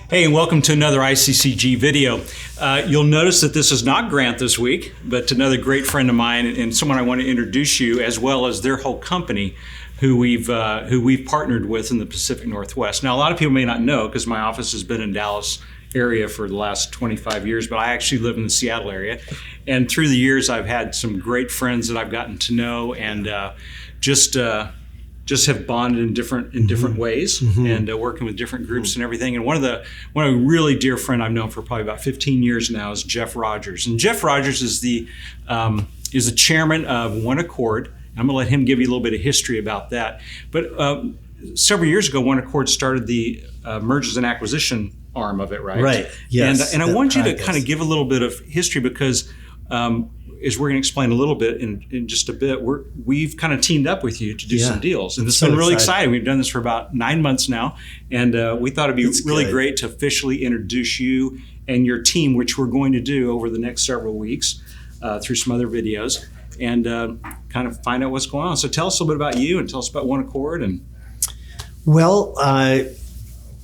Hey, and welcome to another ICCG video. You'll notice that this is not Grant this week, but another great friend of mine and someone I want to introduce you, as well as their whole company, who we've partnered with in the Pacific Northwest. Now, a lot of people may not know because my office has been in Dallas area for the last 25 years, but I actually live in the Seattle area. And through the years, I've had some great friends that I've gotten to know, and just have bonded in different ways, and working with different groups and everything. And one of a really dear friend I've known for probably about 15 years now is Jeff Rogers. And Jeff Rogers is the chairman of One Accord. I'm gonna let him give you a little bit of history about that. But several years ago, One Accord started the mergers and acquisition arm of it, right? Right. Yes. And I want you to kind of give a little bit of history because. As we're going to explain a little bit in just a bit, we've kind of teamed up with you to do some deals. And it's been really exciting. We've done this for about 9 months now. And we thought it'd be really great to officially introduce you and your team, which we're going to do over the next several weeks through some other videos, and kind of find out what's going on. So tell us a little bit about you and tell us about One Accord. Well,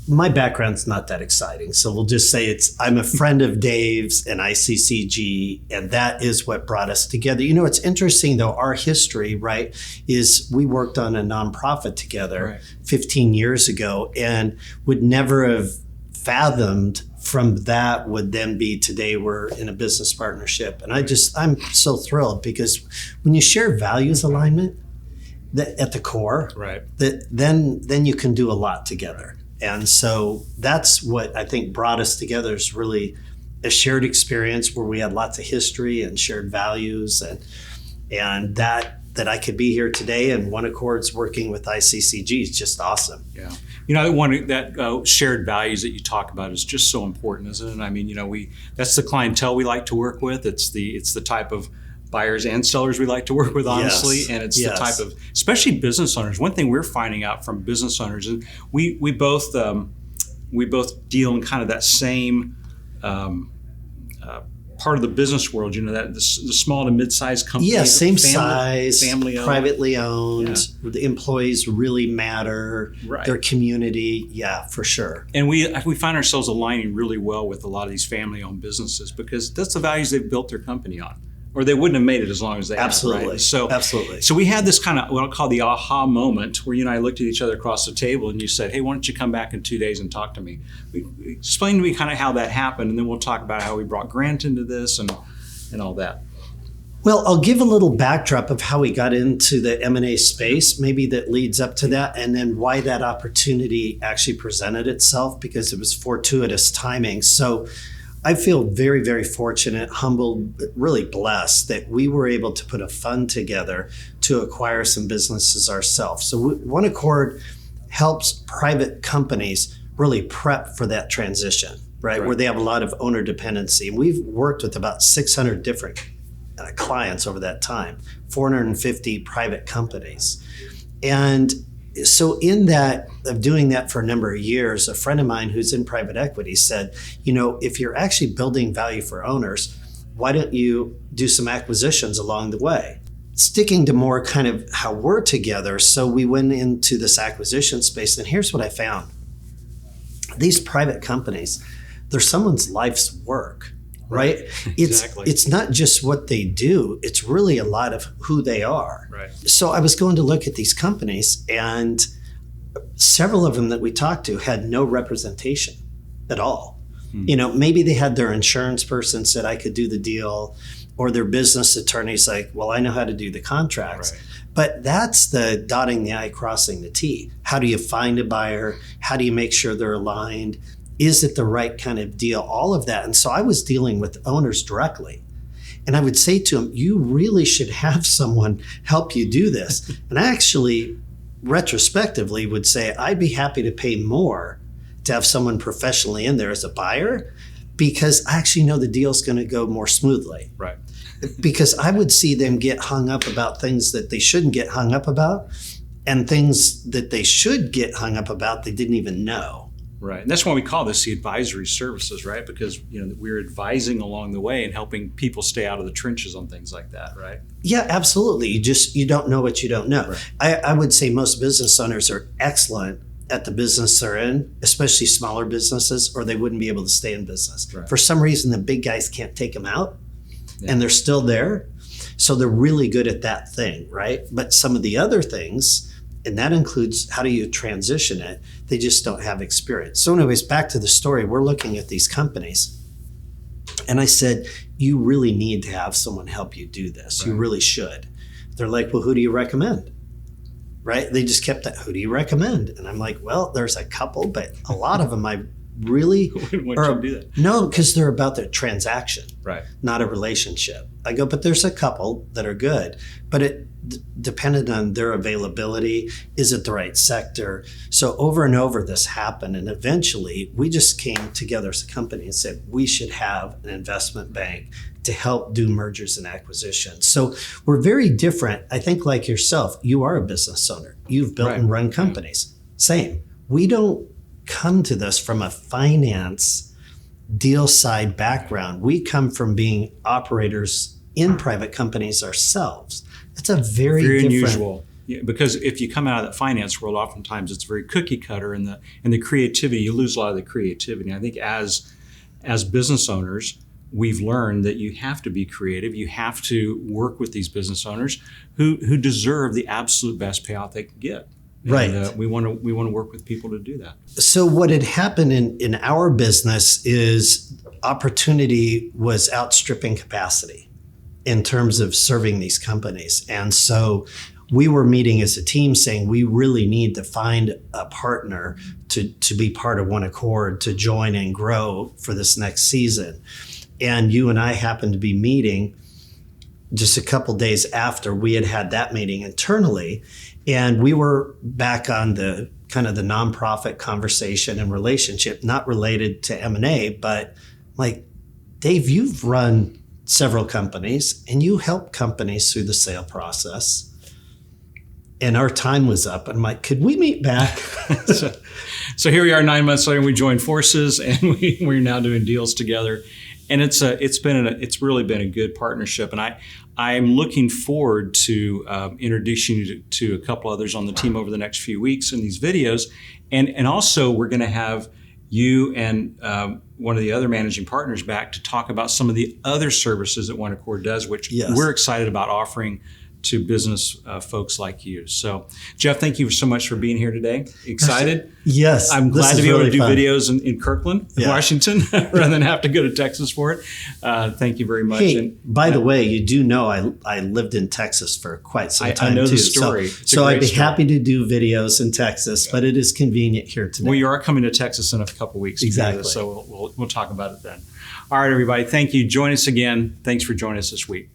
my background's not that exciting, so we'll just say I'm a friend of Dave's and ICCG, and that is what brought us together. You know, it's interesting though, our history, right, is we worked on a nonprofit together 15 years ago and would never have fathomed from that would then be today we're in a business partnership. And I'm so thrilled because when you share values alignment at the core, then you can do a lot together. And so that's what I think brought us together, is really a shared experience where we had lots of history and shared values, and that I could be here today, and One Accord's working with ICCG is just awesome. Yeah. You know, that shared values that you talk about is just so important, isn't it? I mean, you know, that's the clientele we like to work with. It's the type of buyers and sellers we like to work with, honestly. Yes. And it's the type of, especially business owners. One thing we're finding out from business owners, and we both deal in kind of that same part of the business world, you know, that the small to mid-sized companies. Yeah, same size, family owned, privately owned. Yeah. The employees really matter. Right. Their community, yeah, for sure. And we find ourselves aligning really well with a lot of these family-owned businesses because that's the values they've built their company on. Or they wouldn't have made it as long as they have, right? So we had this kind of what I'll call the aha moment where you and I looked at each other across the table and you said, hey, why don't you come back in 2 days and talk to me? Explain to me kind of how that happened, and then we'll talk about how we brought Grant into this and all that. Well, I'll give a little backdrop of how we got into the M&A space, maybe that leads up to that, and then why that opportunity actually presented itself, because it was fortuitous timing. So I feel very, very fortunate, humbled, really blessed that we were able to put a fund together to acquire some businesses ourselves. So One Accord helps private companies really prep for that transition, right? Where they have a lot of owner dependency. And we've worked with about 600 different clients over that time, 450 private companies. And so in that, of doing that for a number of years, a friend of mine who's in private equity said, you know, if you're actually building value for owners, why don't you do some acquisitions along the way? Sticking to more kind of how we're together. So we went into this acquisition space, and here's what I found. These private companies, they're someone's life's work, right? Exactly. It's not just what they do, it's really a lot of who they are. Right. So I was going to look at these companies, and several of them that we talked to had no representation at all. You know, maybe they had their insurance person said I could do the deal, or their business attorney's like, well, I know how to do the contracts. Right. But that's the dotting the I, crossing the T. How do you find a buyer? How do you make sure they're aligned? Is it the right kind of deal? All of that. And so I was dealing with owners directly. And I would say to them, you really should have someone help you do this. And I actually, retrospectively, would say, I'd be happy to pay more to have someone professionally in there as a buyer, because I actually know the deal's going to go more smoothly. Right. Because I would see them get hung up about things that they shouldn't get hung up about, and things that they should get hung up about they didn't even know. Right. And that's why we call this the advisory services, right? Because, you know, we're advising along the way and helping people stay out of the trenches on things like that, right? Yeah, absolutely. You don't know what you don't know. Right. I would say most business owners are excellent at the business they're in, especially smaller businesses, or they wouldn't be able to stay in business. Right. For some reason, the big guys can't take them out, Yeah. and they're still there. So they're really good at that thing, right? But some of the other things, and that includes how do you transition it, they just don't have experience. So anyways, back to the story, we're looking at these companies. And I said, you really need to have someone help you do this. You really should. They're like, well, who do you recommend? Right? They just kept that, who do you recommend? And I'm like, well, there's a couple, but a lot of them I really Why don't you do that? No, because they're about the transaction, Right. not a relationship. I go, but there's a couple that are good, but it depended on their availability. Is it the right sector? So over and over this happened. And eventually we just came together as a company and said, we should have an investment bank to help do mergers and acquisitions. So we're very different. I think like yourself, you are a business owner. You've built and run companies. Same. We don't come to this from a finance deal side background. We come from being operators in private companies ourselves. It's a very different, unusual. Yeah, because if you come out of the finance world, oftentimes it's very cookie cutter, and the creativity, you lose a lot of the creativity. I think as business owners, we've learned that you have to be creative. You have to work with these business owners who deserve the absolute best payout they can get. Right. And, we want to work with people to do that. So what had happened in our business is opportunity was outstripping capacity in terms of serving these companies. And so we were meeting as a team saying we really need to find a partner to be part of One Accord, to join and grow for this next season. And you and I happened to be meeting just a couple days after we had that meeting internally. And we were back on the kind of the nonprofit conversation and relationship, not related to M&A, but like, Dave, you've run several companies and you help companies through the sale process. And our time was up. I'm like, could we meet back? So here we are 9 months later, we joined forces and we're now doing deals together. And it's really been a good partnership. And I'm looking forward to introducing you to a couple others on the team over the next few weeks in these videos. And also we're going to have you and one of the other managing partners back to talk about some of the other services that One Accord does, which we're excited about offering to business folks like you. So, Jeff, thank you so much for being here today. Excited? Yes. I'm glad to be able to do fun. videos in Kirkland, Washington, rather than have to go to Texas for it. Thank you very much. Hey, by the way, you do know I lived in Texas for quite some time, I know too. the story. So I'd be happy to do videos in Texas, but it is convenient here today. Well, you are coming to Texas in a couple of weeks. Exactly. So we'll talk about it then. All right, everybody. Thank you. Join us again. Thanks for joining us this week.